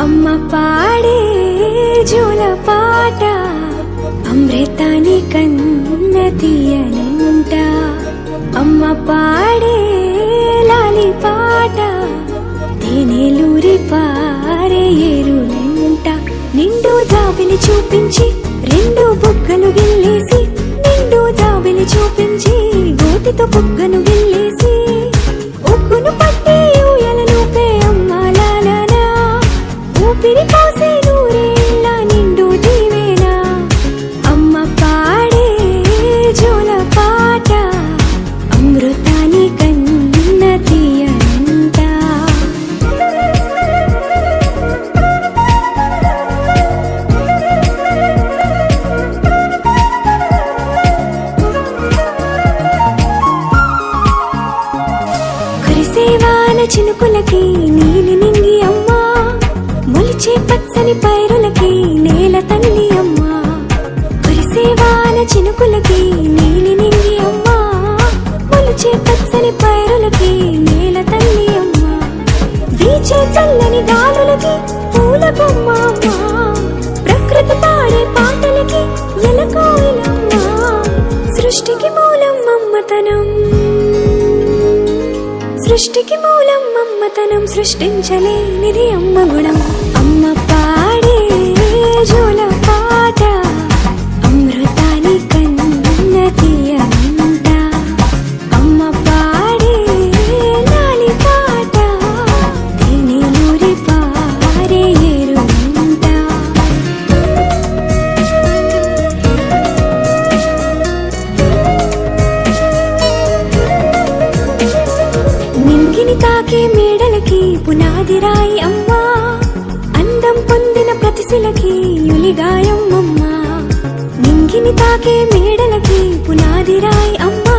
అమ్మ పాడే జోల పాట అమృతాని కన్న తీయనంట. అమ్మ పాడే లాలి పాట తేనెలూరి పారే ఏరులంట. నిండు జాబిలి చూపించి రెండు బుగ్గలు గిల్లేసి, నిండు జాబిలి చూపించి గోతితో బుగ్గను గిల్లేసి, ఉగ్గును పట్టి ఊయలను పే అమ్మ లాలనా, ఊపిరి పోసే నూరేళ్ళ నిండు దీవేనా. అమ్మ పాడే జోల పాట అమృతాని కన్న తీయనంట. కురిసేవాన చినుకులకి నీలి నింగి అమ్మా, మొలిచే పచ్చని పైరులకి నేల తల్లి అమ్మా. కురిసేవాన చినుకులకి నీలి నింగి అమ్మా, మొలిచే పచ్చని పైరులకి నేల తల్లి అమ్మా. వీచే చల్లని గాలులకి పూల బొమ్మ అమ్మా, ప్రకృతి పాడే పాటలకి ఎలకోయిలమ్మా. సృష్టికి మూలం మమ్మతనం, సృష్టికి మూలం మమ్మతనం, సృష్టించలేనిది అమ్మ గుణం. అమ్మ పాడే జోల పాట అమృతాని కన్న తీయనంట. అమ్మ పాడే లాలి పాట తేనెలూరి పారే ఏరులంట. నింగిని తాకే మేడలకి పునాది రాయి అమ్మా, అందం పొందిన ప్రతిశిలకి యులిగాయం అమ్మా. నింగిని తాకే మేడలకి పునాది రాయి అమ్మా,